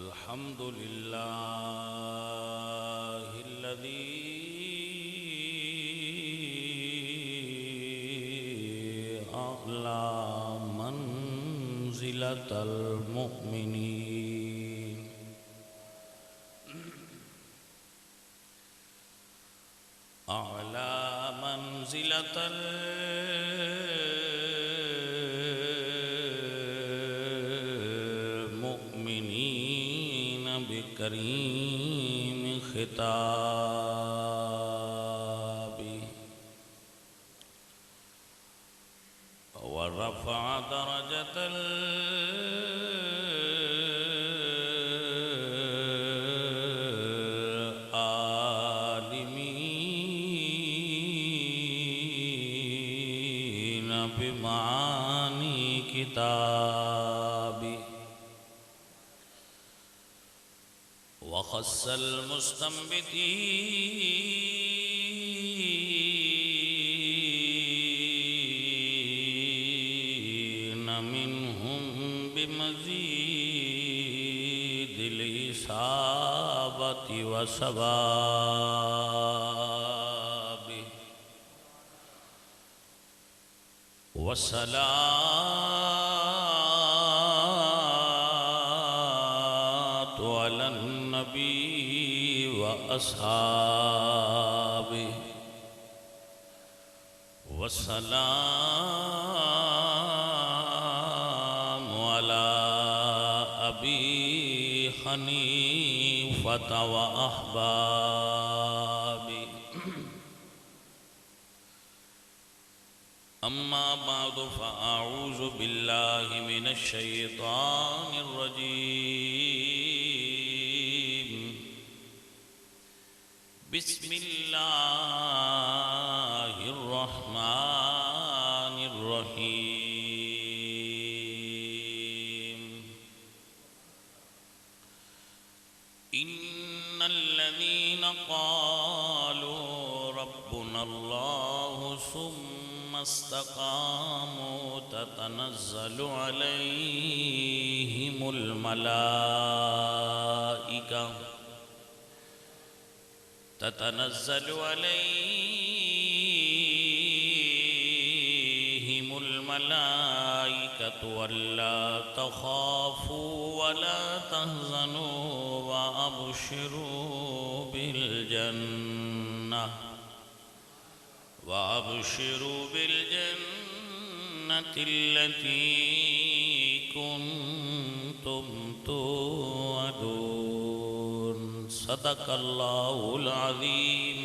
अल्हम्दुलिल्लाहिल्लज़ी अअला मंज़िलतल मुअमिनीन अअला मंज़िलतल मुअमिनीन बिकरीम खिताबी व रफ़अ दरजतल आलिमीन बिमानी किताबी व खस्सल मुस्तंबितीन मिनहुम बिमज़ीदिल इसाबति व सवाबि व सलातु अलन नबी व अस्हाबि व सलामु अला अबी हनीफत व अहबाबि अम्मा बादु फ़अऊज़ु बिल्लाहि मिनश शैतानिर रजीम बिस्मिल्लाहिर रहमानिर रहीम इन्नल्लज़ीन क़ालू रब्बुनल्लाहु सुम्मा इस्तक़ामू ततनज़्ज़लु अलैहिमुल मलाइका ततनज़्ज़लु अलैहिमुल मलाइकतु अल्ला तख़ाफ़ू वला तहज़नू व अबशिरू बिल जन्नह अल्लती कुन्तुम तुअदून सदक़ल्लाहुल अज़ीम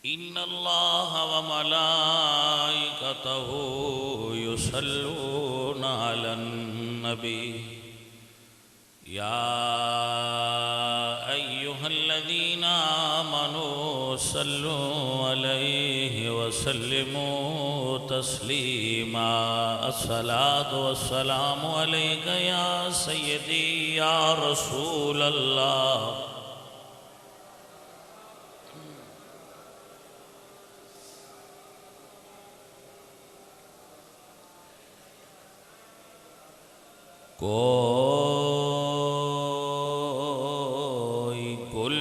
इन्नल्लाह व मलाइकतहु युसल्लूना अलन नबी या अय्युहल्लज़ीना आमनू सल्लू अलैहि व सल्लिमू तस्लीमा अस्सलातु वस्सलामु अलैका या सय्यदी या रसूलल्लाह कोई कुल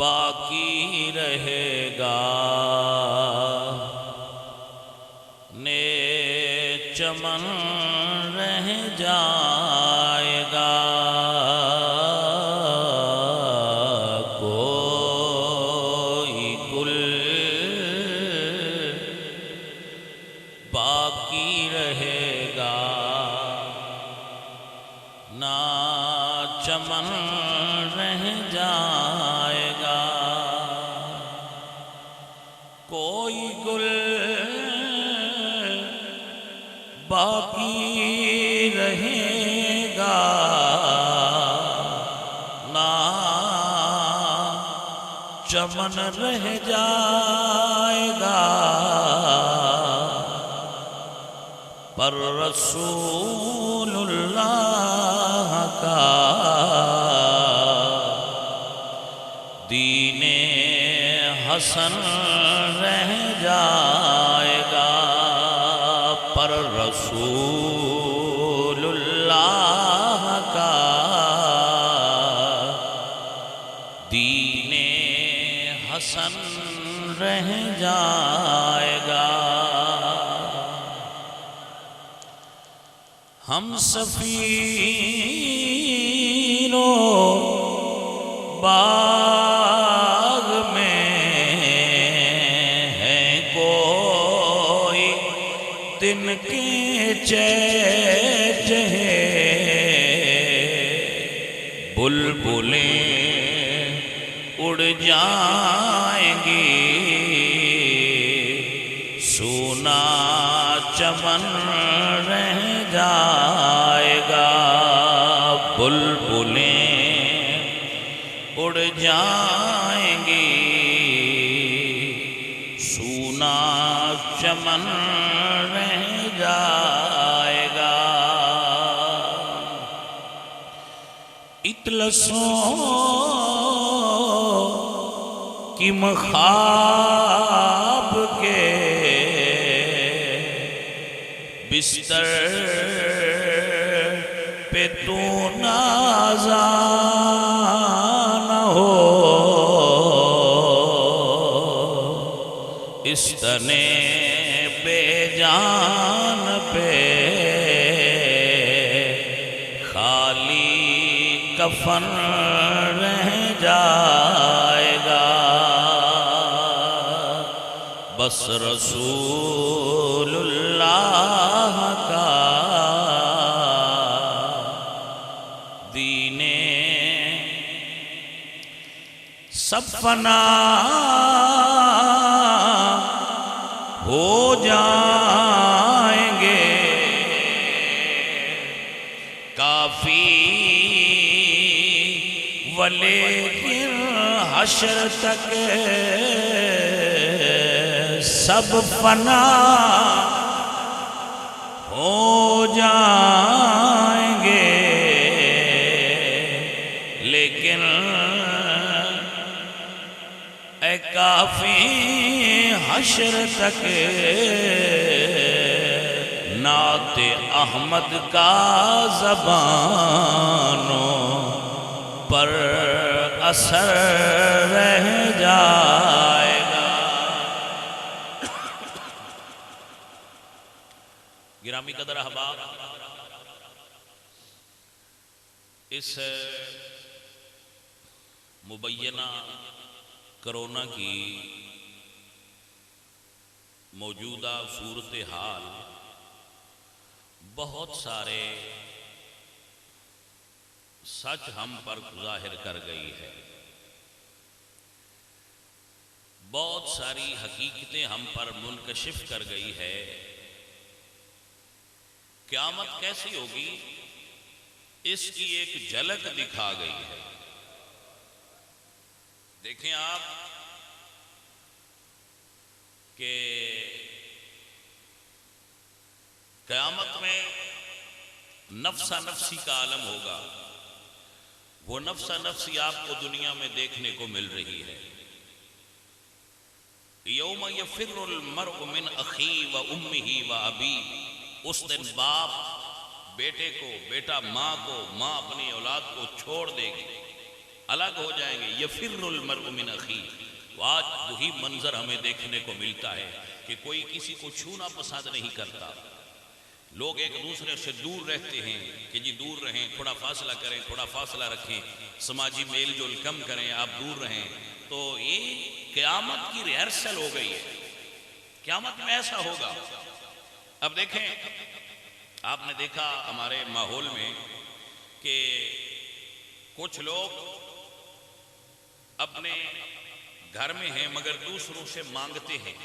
बाकी रहेगा ने चमन रह जाएगा कोई कुल बाकी रहेगा ना चमन रह जाएगा कोई गुल बाकी रहेगा ना चमन रह जाएगा पर रसूलुल्लाह का दीने हसन रह जाएगा पर रसूल सन रह जाएगा। हम सफीरों बाग में है कोई दिन के चहचहे, बुलबुलें उड़ जाएंगी, सोना चमन रह जाएगा। बुलबुलें उड़ जाएंगी, सोना चमन रह जाएगा। इतलसों की मखाब के बिस्तर पे तू नाज़ान हो, इस तने बेजान पे खाली कफन रह जाएगा। बस रसूलुल्लाह का दीने सब फना हो जाएंगे, काफी वलेकिन हश्र तक सब फना हो जाएंगे, लेकिन ए काफी हश्र तक नाते अहमद का ज़बानों पर असर रह जाएगा। गिरामी कदर अहबाब, इस मुबैना कोरोना की मौजूदा सूरत हाल बहुत सारे सच हम पर ज़ाहिर कर गई है, बहुत सारी हकीकतें हम पर मुनकशिफ कर गई है। क़यामत कैसी होगी इसकी एक झलक दिखा गई है। देखें आप कि क़यामत में नफ्सा नफ्सी का आलम होगा। वो नफ्सा नफ्सी आपको दुनिया में देखने को मिल रही है। यौम यफ़िर्रुल मर्उ मिन अख़ी व उम्मिही व अबी, उस दिन बाप बेटे को, बेटा माँ को, माँ अपनी औलाद को छोड़ देगी, अलग हो जाएंगे। यफ़िर्रुल मर्उ मिन अख़ी, आज वही मंजर हमें देखने को मिलता है कि कोई किसी को छूना पसंद नहीं करता, लोग एक दूसरे से दूर रहते हैं कि जी दूर रहें, थोड़ा फासला करें, थोड़ा फासला रखें, समाजी मेल जोल कम करें, आप दूर रहें। तो ये क़यामत की रिहर्सल हो गई है, क़यामत में ऐसा होगा। अब देखें, आपने देखा हमारे माहौल में कि कुछ लोग अपने घर में हैं मगर दूसरों से मांगते हैं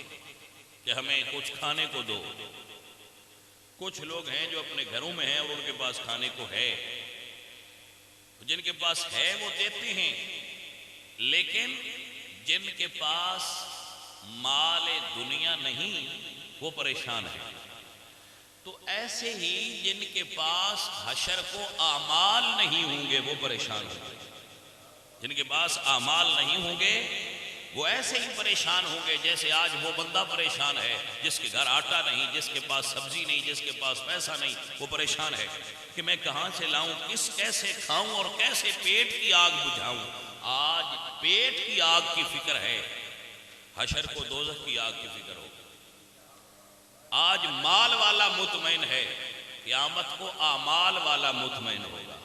कि हमें कुछ खाने को दो। कुछ लोग हैं जो अपने घरों में हैं और उनके पास खाने को है, जिनके पास है वो देते हैं, लेकिन जिनके पास माल दुनिया नहीं वो परेशान है। तो ऐसे ही जिनके पास हशर को आमाल नहीं होंगे वो परेशान होंगे। जिनके पास आमाल नहीं होंगे वो ऐसे ही परेशान होंगे जैसे आज वो बंदा परेशान है जिसके घर आटा नहीं, जिसके पास सब्जी नहीं, जिसके पास पैसा नहीं। वो परेशान है कि मैं कहाँ से लाऊं, किस कैसे खाऊं और कैसे पेट की आग बुझाऊं। आज पेट की आग की फिक्र है हशर को दोज़ख की आग की फिक्र हो। आज माल वाला मुतमईन है, क़यामत को आमाल वाला मुतमईन होगा।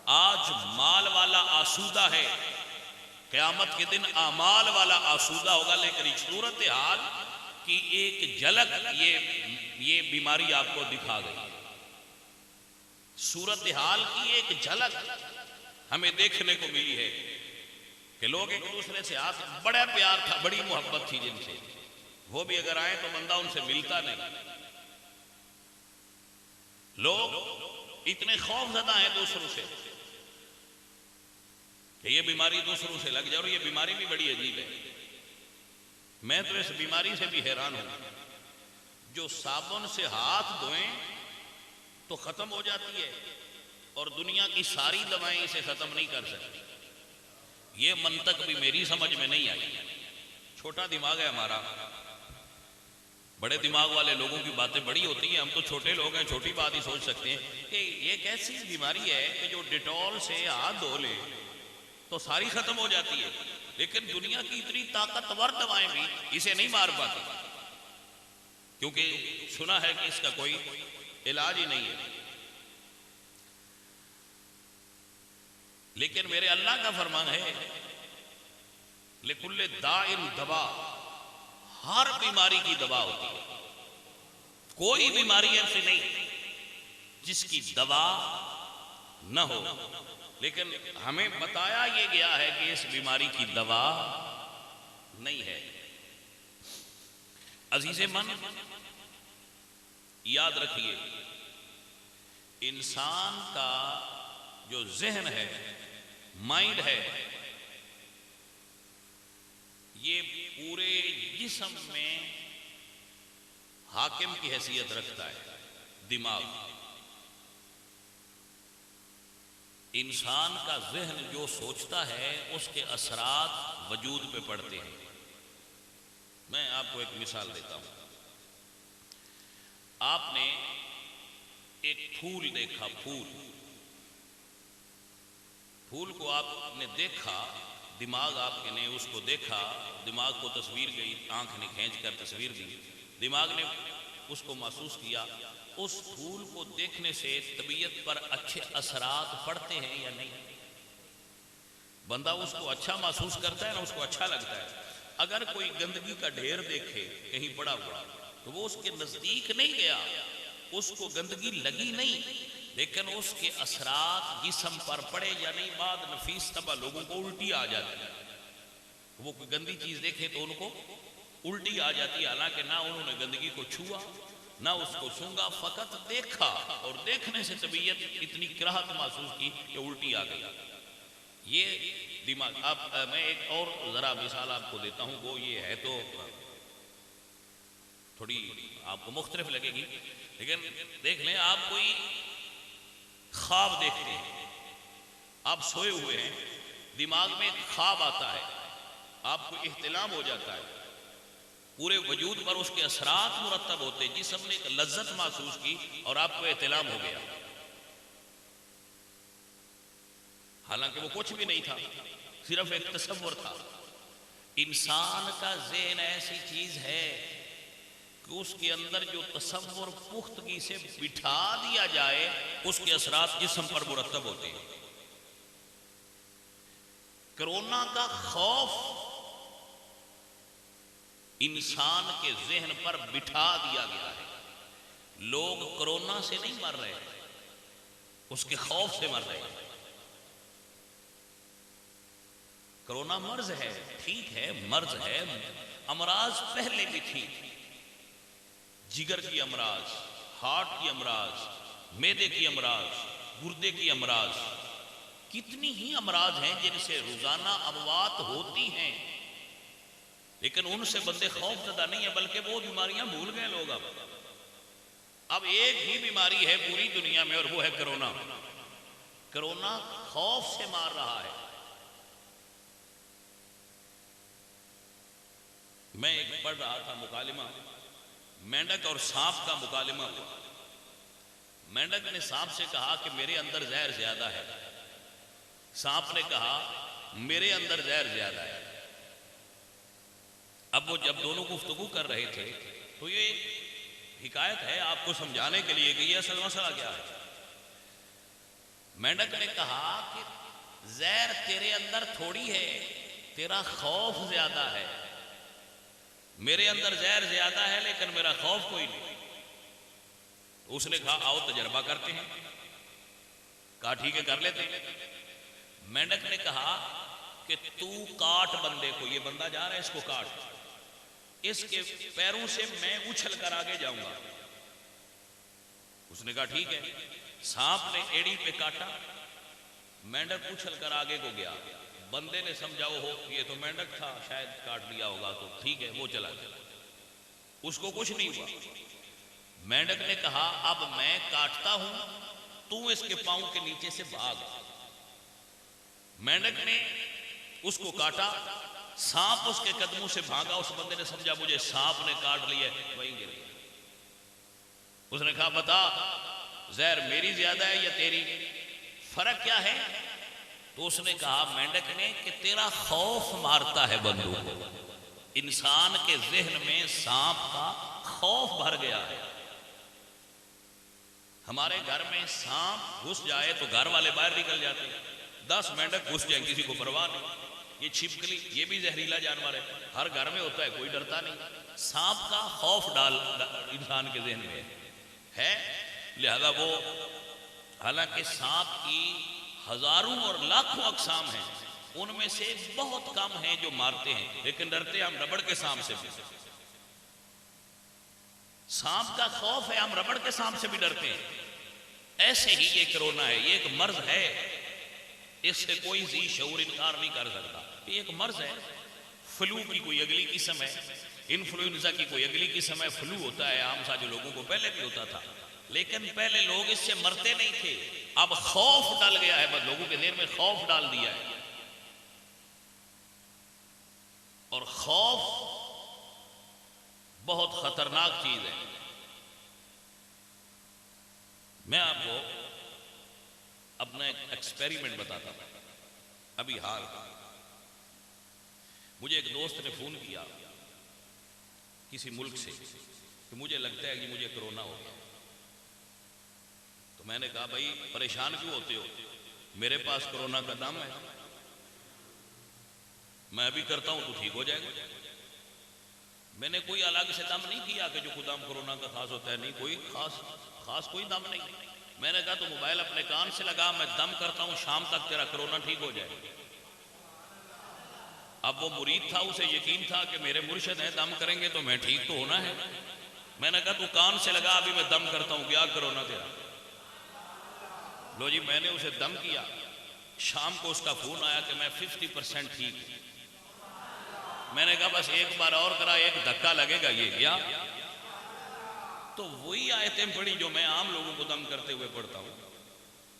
आज माल वाला आसूदा है, क़यामत के दिन आमाल वाला आसूदा होगा। लेकिन इस सूरत हाल की एक झलक ये बीमारी आपको दिखा गई। सूरत हाल की एक झलक हमें देखने को मिली है कि लोग एक दूसरे से हाथ, बड़ा प्यार था, बड़ी मोहब्बत थी जिनसे, वो भी अगर आए तो बंदा उनसे मिलता नहीं। लोग इतने खौफजदा हैं दूसरों से कि ये बीमारी दूसरों से लग जाए। और ये बीमारी भी बड़ी अजीब है। मैं तो इस बीमारी से भी हैरान हूं। जो साबुन से हाथ धोएं तो खत्म हो जाती है और दुनिया की सारी दवाएं इसे खत्म नहीं कर सकती। ये मंतक भी मेरी समझ में नहीं आई। छोटा दिमाग है हमारा, बड़े दिमाग वाले लोगों की बातें बड़ी होती हैं। हम तो छोटे लोग हैं, छोटी बात ही सोच सकते हैं कि ये कैसी बीमारी है कि जो डिटॉल से हाथ धो ले तो सारी खत्म हो जाती है। लेकिन दुनिया की इतनी ताकतवर दवाएं भी इसे नहीं मार पाती, क्योंकि सुना है कि इसका कोई इलाज ही नहीं है। लेकिन मेरे अल्लाह का फरमान है, लिकुल्ले दाइन दवा, हर बीमारी की दवा होती है। कोई बीमारी ऐसी नहीं जिसकी दवा न हो। लेकिन हमें बताया यह गया है कि इस बीमारी की दवा नहीं है। अजीज़े मन, याद रखिए, इंसान का जो ज़हन है, माइंड है, ये पूरे जिस्म में हाकिम की हैसियत रखता है। दिमाग, इंसान का ज़हन जो सोचता है उसके असरात वजूद पे पड़ते हैं। मैं आपको एक मिसाल देता हूं। आपने एक फूल देखा, फूल को आपने देखा, दिमाग आपके ने उसको देखा, दिमाग को तस्वीर गई, आंख ने खींच कर तस्वीर दी, दिमाग ने उसको महसूस किया। उस फूल को देखने से तबीयत पर अच्छे असरात पड़ते हैं या नहीं? बंदा उसको अच्छा महसूस करता है ना, उसको अच्छा लगता है। अगर कोई गंदगी का ढेर देखे कहीं पड़ा हुआ तो वो उसके नजदीक नहीं गया, उसको गंदगी लगी नहीं, लेकिन उसके असरात जिस्म पर पड़े या नहीं। बाद नफीस तबा लोगों को उल्टी आ जाती है। वो कोई गंदी चीज देखे तो उनको उल्टी आ जाती है, हालांकि ना उन्होंने गंदगी को छुआ ना उसको सूंघा, फकत देखा और देखने से तबीयत इतनी कराहत महसूस की कि उल्टी आ गई। ये दिमाग। अब मैं एक और जरा मिसाल आपको देता हूं, वो ये है तो थोड़ी आपको मुख्तलिफ लगेगी, लेकिन देख लें। आप कोई ख्वाब देखते हैं, आप सोए हुए हैं, दिमाग में एक ख्वाब आता है, आपको इख्तिलाम हो जाता है, पूरे वजूद पर उसके असरात मुरतब होते, जिसम ने एक लज्जत महसूस की और आपको इख्तिलाम हो गया, हालांकि वो कुछ भी नहीं था, सिर्फ एक तसव्वुर था। इंसान का ज़हन ऐसी चीज है कि उसके अंदर जो तसव्वुर पुख्तगी से बिठा दिया जाए उसके असरात जिस्म पर मुरतब होते हैं। कोरोना का खौफ इंसान के ज़हन पर बिठा दिया गया है। लोग कोरोना से नहीं मर रहे, उसके खौफ से मर रहे हैं। कोरोना मर्ज है, ठीक है, मर्ज है। अमराज पहले भी थी, जिगर की अमराज, हार्ट की अमराज, मैदे की अमराज, गुर्दे की अमराज, कितनी ही अमराज हैं जिनसे रोजाना अमवात होती हैं, लेकिन उनसे बंदे खौफजदा नहीं है, बल्कि वो बीमारियां भूल गए लोग। अब एक ही बीमारी है पूरी दुनिया में और वो है कोरोना। कोरोना खौफ से मार रहा है। मैं एक पढ़ रहा था मुकालिमा, मेंढक और सांप का मुकालिमा हुआ। मेंढक ने सांप से कहा कि मेरे अंदर जहर ज्यादा है। सांप ने कहा मेरे अंदर जहर ज्यादा है। अब वो जब दोनों गुफ्तगू कर रहे थे तो ये हिकायत है आपको समझाने के लिए कि ये असल मसला क्या है। मेंढक ने कहा कि जहर तेरे अंदर थोड़ी है, तेरा खौफ ज्यादा है। मेरे अंदर जहर ज्यादा है लेकिन मेरा खौफ कोई नहीं। तो उसने कहा आओ तजर्बा करते हैं। कहा ठीक है कर लेते हैं। मेंढक ने कहा कि तू काट बंदे को, ये बंदा जा रहा है इसको काट, इसके पैरों से मैं उछल कर आगे जाऊंगा। उसने कहा ठीक है। सांप ने एड़ी पे काटा, मेंढक उछल कर आगे को गया। बंदे ने समझा हो ये तो मेंढक था, शायद काट लिया होगा, तो ठीक है वो चला गया, उसको कुछ नहीं हुआ। मेंढक ने कहा अब मैं काटता हूं, तू इसके पांव के नीचे से भाग। मेंढक ने उसको काटा, सांप उसके कदमों से भागा। उस बंदे ने समझा मुझे सांप ने काट लिया, वहीं गिर गया। उसने कहा बता जहर मेरी ज्यादा है या तेरी, फर्क क्या है? तो उसने कहा मेंढक ने कि तेरा खौफ मारता है बंदों को। इंसान के जहन में सांप का खौफ भर गया है। हमारे घर में सांप घुस जाए तो घर वाले बाहर निकल जाते हैं। 10 मेंढक घुस जाए किसी को परवाह नहीं। ये छिपकली ये भी जहरीला जानवर है, हर घर में होता है, कोई डरता नहीं। सांप का खौफ डाल इंसान के जहन में है। लिहाजा वो, हालांकि सांप की हजारों और लाखों अकसाम हैं, उनमें से बहुत कम हैं जो मारते हैं, लेकिन डरते हम रबड़ के सांप से भी। सांप का खौफ है, हम रबड़ के सांप से भी डरते हैं। ऐसे ही ये कोरोना है, ये एक मर्ज है, इससे कोई जी शऊर इनकार नहीं कर सकता। ये एक मर्ज है। फ्लू की कोई अगली किस्म है, इन्फ्लुएंजा की कोई अगली किस्म है। फ्लू होता है आम सा, जो लोगों को पहले भी होता था, लेकिन पहले लोग इससे मरते नहीं थे। अब खौफ डाल गया है, बस लोगों के दिल में खौफ डाल दिया है। और खौफ बहुत खतरनाक चीज है। मैं आपको अपना एक एक्सपेरिमेंट बताता हूं। अभी हाल मुझे एक दोस्त ने फोन किया किसी मुल्क से कि मुझे लगता है कि मुझे कोरोना हो गया। तो मैंने कहा भाई परेशान क्यों होते हो, मेरे पास कोरोना का दम है, मैं अभी करता हूं तो ठीक हो जाएगा। मैंने कोई अलग से दम नहीं किया कि जो खुदाम कोरोना का खास होता है, नहीं, कोई खास कोई दम नहीं। मैंने कहा तो मोबाइल अपने कान से लगा, मैं दम करता हूं शाम तक तेरा कोरोना ठीक हो जाएगा। अब वो मुरीद था, उसे यकीन था कि मेरे मुर्शिद हैं, दम करेंगे तो मैं ठीक तो होना है। मैंने कहा तू कान से लगा, अभी मैं दम करता हूं, क्या कोरोना तेरा। लो जी, मैंने उसे दम किया। शाम को उसका फोन आया कि मैं 50% ठीक हूं। मैंने कहा बस एक बार और करा, एक धक्का लगेगा ये क्या। तो वही आयतें पढ़ी जो मैं आम लोगों को दम करते हुए पढ़ता हूं,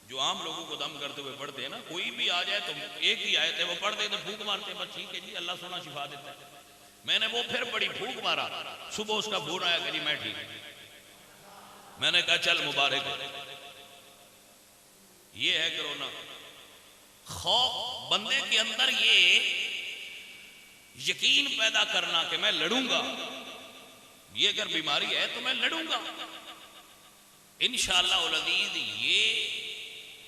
जो आम लोगों को दम करते हुए पढ़ते हैं ना। कोई भी आ जाए तो एक ही आयत है वो पढ़ दे तो फूंक मारते हैं, बस ठीक है जी अल्लाह सोना शिफा देता है। मैंने वो फिर बड़ी फूंक मारा। सुबह उसका फोन आया कि जी मैं ठीक। मैंने कहा चल मुबारक है। ये है कोरोना। खौफ बंदे के अंदर ये यकीन पैदा करना कि मैं लड़ूंगा, ये अगर बीमारी है तो मैं लड़ूंगा इंशाअल्लाह उल अज़ीज़। ये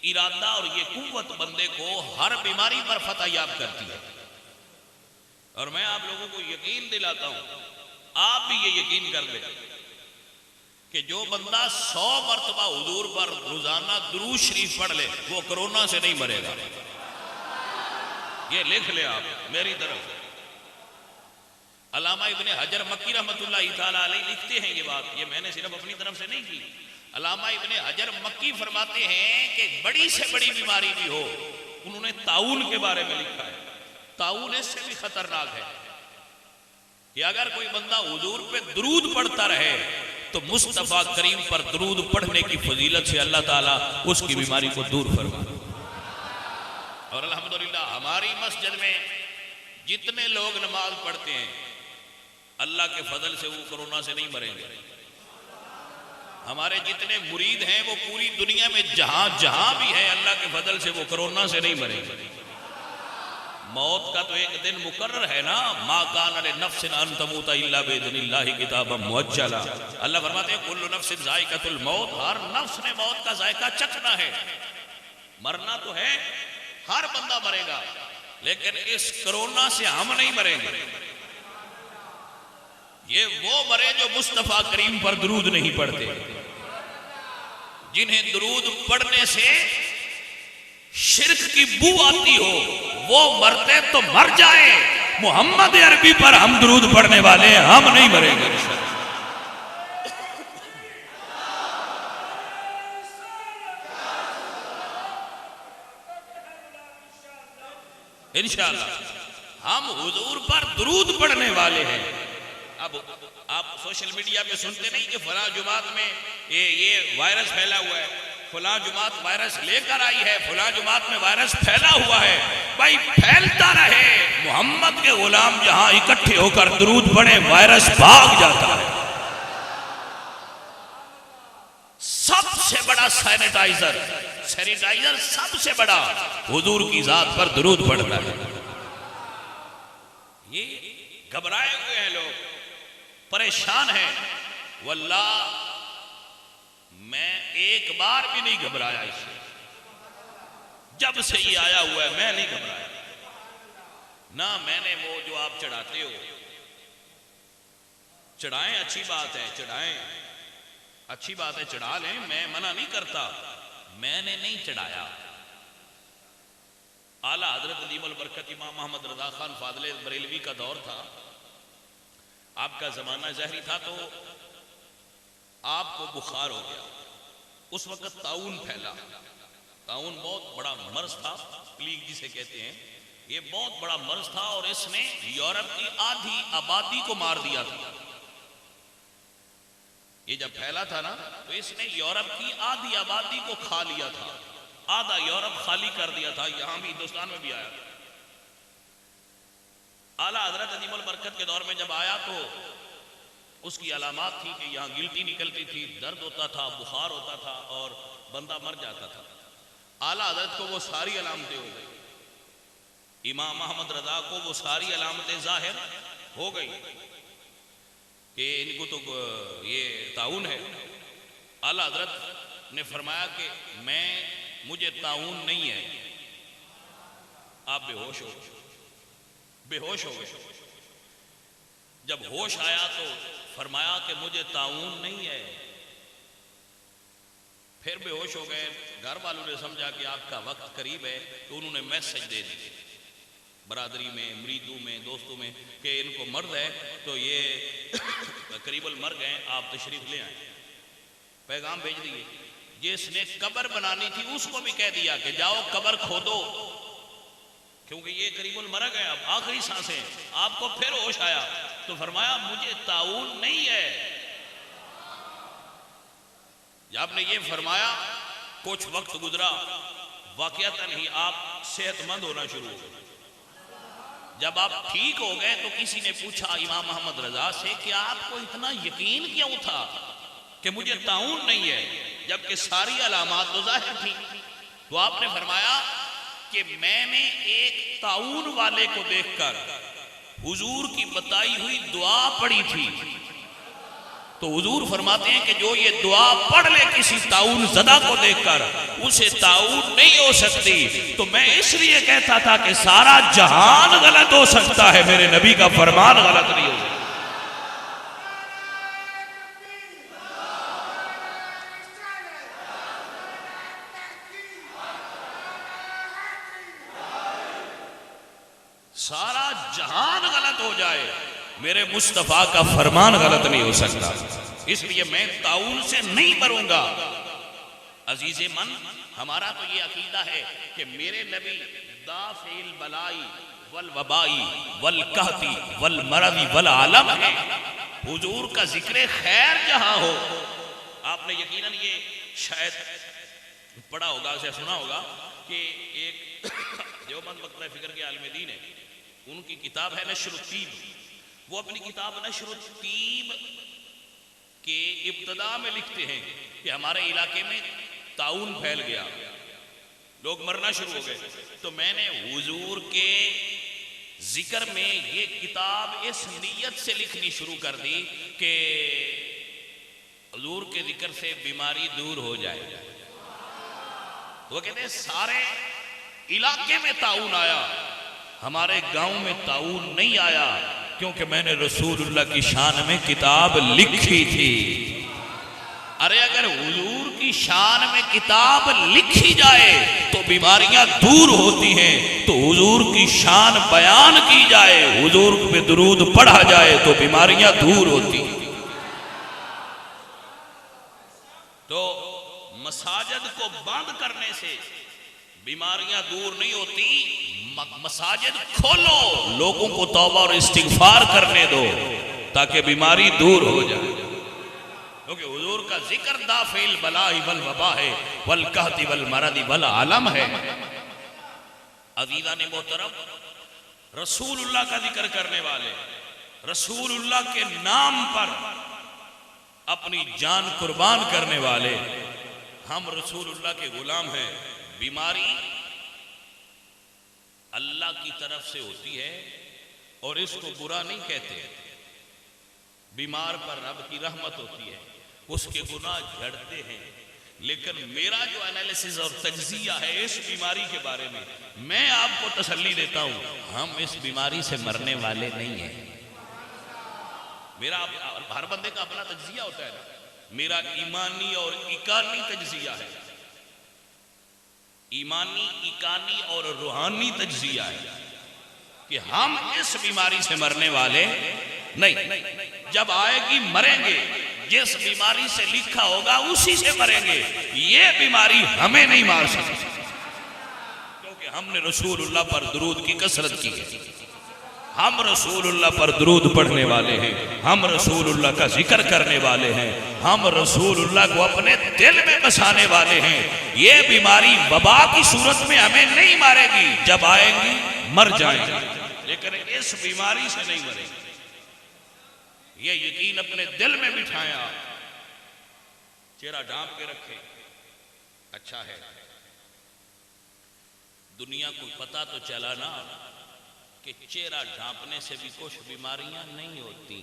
इरादा और ये कुव्वत बंदे को हर बीमारी पर फतह याब करती है। और मैं आप लोगों को यकीन दिलाता हूं, आप भी ये यकीन कर ले कि जो बंदा 100 मरतबा हुजूर पर रोजाना दुरूद शरीफ पढ़ ले वो कोरोना से नहीं मरेगा। ये लिख ले आप मेरी तरफ। अल्लामा इब्ने हजर मक्की रहमतुल्लाह तआला अलैह लिखते हैं ये बात, ये मैंने सिर्फ अपनी तरफ से नहीं की। अल्लामा इब्ने हजर मक्की फरमाते हैं कि बड़ी से बड़ी बीमारी भी हो, उन्होंने ताउन के बारे में लिखा है। ताउन इससे भी खतरनाक है कि अगर कोई बंदा हुजूर पे दुरूद पढ़ता रहे तो मुस्तफा करीम पर दुरूद पढ़ने की फजीलत से अल्लाह ताला उसकी बीमारी को दूर फरमा। और अल्हम्दुलिल्लाह हमारी मस्जिद में जितने लोग नमाज पढ़ते हैं अल्लाह के फजल से वो कोरोना से नहीं मरेंगे। हमारे जितने मुरीद हैं वो पूरी दुनिया में जहां जहां भी है अल्लाह के फजल से वो कोरोना से नहीं मरेंगे। मौत का तो एक दिन मुकर्रर है ना, मा कान ले नफ्सिन अन तमूता इल्ला बिइज़्निल्लाहि किताबम मुअज्जला। अल्लाह फरमाते हैं कुल्लु नफ्सिन ज़ाइक़तुल मौत, हर नफ्स ने मौत का जायका चखना है। मरना तो है, हर बंदा मरेगा, लेकिन इस कोरोना से हम नहीं मरेंगे। ये वो मरे जो मुस्तफा करीम पर दुरूद नहीं पढ़ते, जिन्हें दुरूद पढ़ने से शिर्क की बू आती हो, वो मरते तो मर जाए। मोहम्मद अरबी पर हम दुरूद पढ़ने वाले हैं, हम नहीं मरेंगे इंशाअल्लाह। हम हुजूर पर दुरूद पढ़ने वाले हैं। अब आप सोशल मीडिया पे सुनते नहीं कि फलां जुमात में ये वायरस फैला हुआ है, फलां जुमात वायरस लेकर आई है, फलां जुमात में वायरस फैला हुआ है। भाई फैलता रहे, मोहम्मद के गुलाम जहां इकट्ठे होकर दुरूद पढ़े, वायरस भाग जाता है। सबसे बड़ा सैनिटाइजर सबसे बड़ा हुजूर की जात पर दुरूद पढ़ना है। ये घबराए हुए हैं लोग, परेशान हैं। वल्लाह मैं एक बार भी नहीं घबराया इससे, जब से ये आया हुआ है मैं नहीं घबराया ना। मैंने वो जो आप चढ़ाते हो, चढ़ाएं, अच्छी बात है, चढ़ाएं, अच्छी बात है, चढ़ा लें, मैं मना नहीं करता। मैंने नहीं चढ़ाया। आला हजरत अदीमुल बरकत इमाम मोहम्मद रजा खान फादले बरेलवी का दौर था, आपका जमाना जहरी था, तो आपको बुखार हो गया। उस वक्त ताउन फैला। ताउन बहुत बड़ा मर्ज था, प्लीग जिसे कहते हैं, ये बहुत बड़ा मर्ज था और इसने यूरोप की आधी आबादी को मार दिया था। ये जब फैला था ना, तो इसने यूरोप की आधी आबादी को खा लिया था, आधा यूरोप खाली कर दिया था। यहां भी हिंदुस्तान में भी आया। आला हजरत अदीमुल बरकत के दौर में जब आया तो उसकी अलामात थी कि यहाँ गिल्टी निकलती थी, दर्द होता था, बुखार होता था और बंदा मर जाता था। आला हजरत को वो सारी अलामतें हो गई, इमाम मोहम्मद रजा को वो सारी अलामतें जाहिर हो गई कि इनको तो ये ताउन है। आला हजरत ने फरमाया कि मुझे ताउन नहीं है। आप बेहोश हो गए। जब होश आया तो फरमाया कि मुझे ताउन नहीं है। फिर बेहोश हो गए। घर वालों ने समझा कि आपका वक्त करीब है, तो उन्होंने मैसेज दे दी बरादरी में, मुरीदों में, दोस्तों में कि इनको मर्द है तो ये करीबन मर गए, आप तशरीफ ले आए। पैगाम भेज दिए। जिसने कब्र बनानी थी उसको भी कह दिया कि जाओ कब्र खोदो, क्योंकि ये करीबन मर गए, अब आखिरी सांसें। आपको फिर होश आया तो फरमाया मुझे ताउन नहीं है। जब आपने ये फरमाया, कुछ वक्त गुजरा, वाकयातन ही आप सेहतमंद होना शुरू हो गए। जब आप ठीक हो गए तो किसी ने पूछा इमाम मोहम्मद रजा से कि आपको इतना यकीन क्यों था कि मुझे ताउन नहीं है, जबकि सारी अलामात तो जाहिर थी। तो आपने फरमाया कि मैंने एक ताउन वाले को देखकर हुजूर की बताई हुई दुआ पढ़ी थी। तो हुजूर फरमाते हैं कि जो ये दुआ पढ़ ले किसी ताउन ज़दा को देखकर, उसे ताउन नहीं हो सकती। तो मैं इसलिए कहता था कि सारा जहान गलत हो सकता है, मेरे नबी का फरमान गलत नहीं हो सकता। सारा जहान गलत हो जाए, मेरे मुस्तफा का फरमान गलत नहीं हो सकता। इसलिए मैं ताउन से नहीं मरूंगा। अजीज़े मन, हमारा तो ये अकीदा है कि मेरे नबी दाफिल बलाई वल वबाई वल कहती वल मरदी वल आलम है। हुजूर का जिक्र खैर जहां हो। आपने यकीनन ये शायद पढ़ा होगा, से सुना होगा कि एक देवबंद मकतब फिक्र के आलिम दीन है, उनकी किताब है नशरुत्तीब। वो अपनी किताब नशरुत्तीब के इब्तदा में लिखते हैं कि हमारे इलाके में ताउन फैल गया, लोग मरना शुरू हो गए। तो मैंने हुजूर के जिक्र में ये किताब इस नीयत से लिखनी शुरू कर दी कि हुजूर के जिक्र से बीमारी दूर हो जाए। तो वो कहते हैं सारे इलाके में ताउन आया, हमारे गांव में ताउन नहीं आया, क्योंकि मैंने रसूलुल्लाह की शान में किताब लिखी थी। अरे अगर हुजूर की शान में किताब लिखी जाए तो बीमारियां दूर होती हैं, तो हुजूर की शान बयान की जाए, हुजूर पे दुरूद पढ़ा जाए तो बीमारियां दूर होती हैं। तो मसाजिद को बंद करने से बीमारियां दूर नहीं होती, मसाजिद खोलो, लोगों को तौबा और इस्तिगफार करने दो ताकि बीमारी दूर हो जाए। क्योंकि हुजूर का जिक्र दाफिल बलाई वल वबा है, वल कहती वल मरदी वल आलम है। अजीज़ान मोहतरम, रसूलुल्लाह का जिक्र करने वाले, रसूलुल्लाह के नाम पर अपनी जान कुर्बान करने वाले, हम रसूलुल्लाह के गुलाम हैं। बीमारी अल्लाह की तरफ से होती है और इसको बुरा नहीं कहते। बीमार पर रब की रहमत होती है, उसके गुनाह झड़ते हैं। लेकिन मेरा जो एनालिसिस और तज्जिया है इस बीमारी के बारे में, मैं आपको तसल्ली देता हूं, हम इस बीमारी से मरने वाले नहीं हैं। मेरा हर बंदे का अपना तज्जिया होता है ना, मेरा ईमानी और इकानी तज्जिया है, ईमानी, इकानी और रूहानी तज्जिया है कि हम इस बीमारी से मरने वाले नहीं। जब आएगी मरेंगे, जिस बीमारी से लिखा होगा उसी से मरेंगे। ये बीमारी हमें नहीं मार सकती, क्योंकि हमने रसूलुल्लाह पर दुरूद की कसरत की है। हम रसूलुल्लाह पर दुरूद पढ़ने वाले हैं, हम रसूलुल्लाह का जिक्र करने वाले हैं, हम रसूलुल्लाह को अपने दिल में बसाने वाले हैं। ये बीमारी वबा की सूरत में हमें नहीं मारेगी, जब आएगी मर जाएंगे, लेकिन इस बीमारी से नहीं मरेगी। ये यकीन अपने दिल में बिठाएं, आप चेहरा ढांप के रखें। अच्छा है, दुनिया को पता तो चला ना कि चेहरा ढांपने से भी कुछ बीमारियां नहीं होती।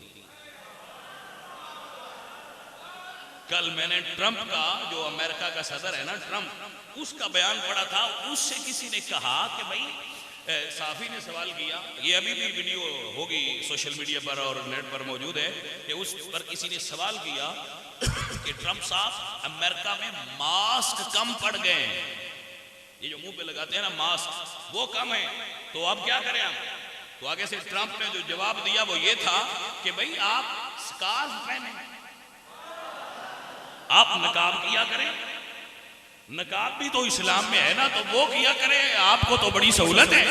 कल मैंने ट्रंप का, जो अमेरिका का सदर है ना ट्रंप, उसका बयान पढ़ा था। उससे किसी ने कहा कि भाई, साफी ने सवाल किया, ये अभी भी वीडियो होगी सोशल मीडिया पर और नेट पर मौजूद है, कि उस पर किसी ने सवाल किया कि ट्रंप साहब, अमेरिका में मास्क कम पड़ गए, ये जो मुंह पे लगाते हैं ना मास्क, वो कम है, तो अब क्या करें हम? तो आगे से ट्रंप ने जो जवाब दिया वो ये था कि भाई आप स्कार्फ पहने, आप नकाब किया करें, नकाब भी तो इस्लाम में है ना, तो वो किया करें, आपको तो बड़ी सहूलत है।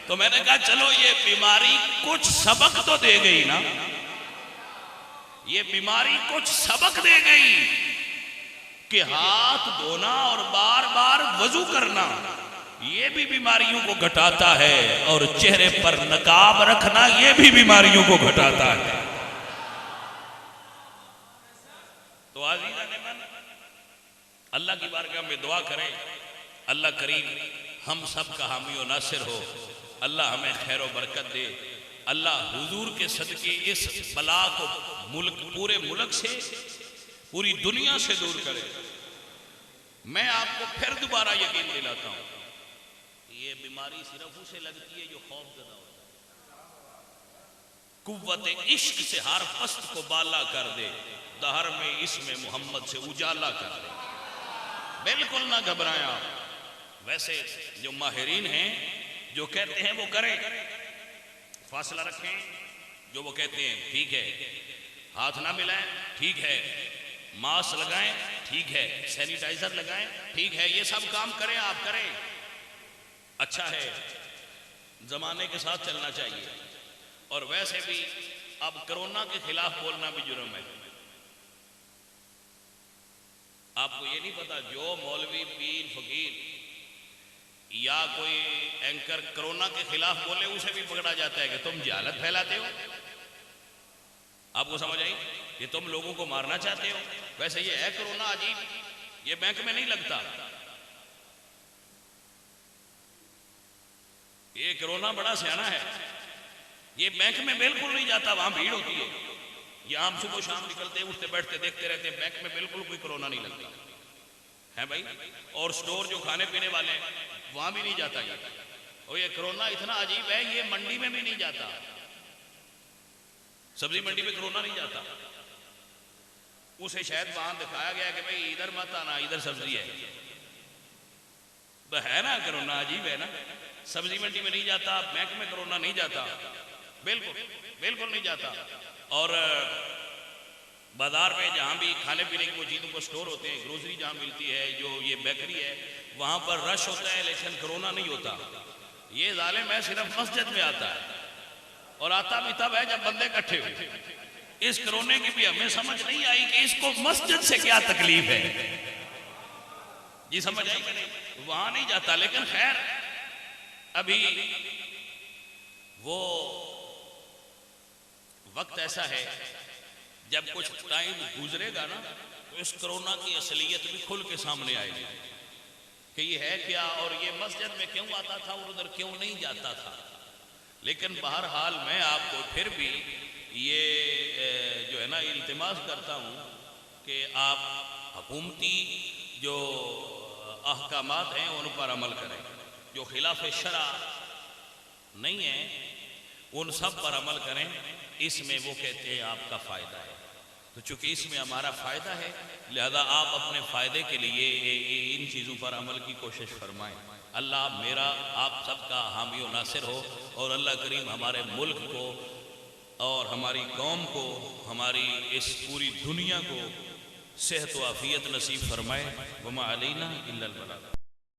तो मैंने कहा चलो ये बीमारी कुछ सबक तो दे गई ना, ये बीमारी कुछ सबक दे गई कि हाथ धोना और बार बार वजू करना ये भी बीमारियों को घटाता है, और चेहरे पर नकाब रखना ये भी बीमारियों को घटाता है। तो आज़ीज़ान मन, अल्लाह की बारगाह में दुआ करें, अल्लाह करीम हम सब का हामी और नासिर हो, अल्लाह हमें खैर और बरकत दे, अल्लाह हुजूर के सदके इस बला को मुल्क, पूरे मुल्क से, पूरी दुनिया से दूर करे। मैं आपको फिर दोबारा यकीन दिलाता हूं, ये बीमारी सिर्फ उसे लगती है जो खौफजदा होता है। कुव्वत इश्क से हर पस्त को बाला कर दे, दहर में इसमें मोहम्मद से उजाला कर दे। बिल्कुल ना घबराएं आप। वैसे जो माहिरीन हैं जो कहते हैं वो करें, फासला रखें, जो वो कहते हैं ठीक है, हाथ ना मिलाएं ठीक है, मास्क लगाएं ठीक है, सैनिटाइजर लगाएं ठीक है, ये सब काम करें, आप करें, अच्छा है, जमाने के साथ चलना चाहिए। और वैसे भी अब कोरोना के खिलाफ बोलना भी जुर्म है। आपको ये नहीं पता, जो मौलवी, पीर, फकीर या कोई एंकर कोरोना के खिलाफ बोले उसे भी पकड़ा जाता है कि तुम जहालत फैलाते हो। आपको समझ आई कि तुम लोगों को मारना चाहते हो। वैसे ये है कोरोना अजीब, ये बैंक में नहीं लगता, ये कोरोना बड़ा सियाना है। ये बैंक में बिल्कुल नहीं जाता, वहां भीड़ होती है। ये आम सुबह शाम निकलते उठते बैठते देखते रहते हैं, बैंक में बिल्कुल कोई कोरोना नहीं लगता है भाई। और स्टोर जो खाने पीने वाले हैं वहां भी नहीं जाता ये। और ये कोरोना इतना अजीब है, ये मंडी में भी नहीं जाता, सब्जी मंडी में कोरोना नहीं जाता। उसे शायद वहां दिखाया गया कि भाई इधर मत आना, इधर सब्जी है। तो है ना कोरोना अजीब है ना। सब्जी मंडी में नहीं जाता, बैंक में कोरोना नहीं जाता, बिल्कुल बिल्कुल नहीं जाता। और बाजार में जहां भी खाने पीने की वो चीजों को स्टोर होते हैं, ग्रोसरी जहां मिलती है, जो ये बेकरी है, वहां पर रश होता है लेकिन कोरोना नहीं होता। ये जालिम है सिर्फ मस्जिद में आता है, और आता भी तब है जब बंदे इकट्ठे हुए। इस कोरोना की भी हमें समझ नहीं आई कि इसको मस्जिद से क्या तकलीफ है। जी समझ आई कि नहीं? वहां नहीं जाता। लेकिन खैर अभी वो वक्त ऐसा है जब कुछ टाइम गुजरेगा ना तो इस कोरोना की असलियत भी खुल के सामने आएगी कि ये है क्या, और ये मस्जिद में क्यों आता था और उधर क्यों नहीं जाता था। लेकिन बहरहाल मैं आपको फिर भी ये जो है ना इल्तिमास करता हूँ कि आप हुकूमती जो अहकामात हैं उन पर अमल करें, जो खिलाफ शरा नहीं है उन सब पर अमल करें। इसमें वो कहते हैं आपका फ़ायदा है, तो चूंकि इसमें हमारा फ़ायदा है लिहाजा आप अपने फ़ायदे के लिए इन चीज़ों पर अमल की कोशिश फरमाएं। अल्लाह मेरा आप सबका हामी व नासिर हो, और अल्लाह करीम हमारे मुल्क को और हमारी कौम को, हमारी इस पूरी दुनिया को सेहत व आफियत नसीब फरमाए। वमा अलैना इल्लल बलाग।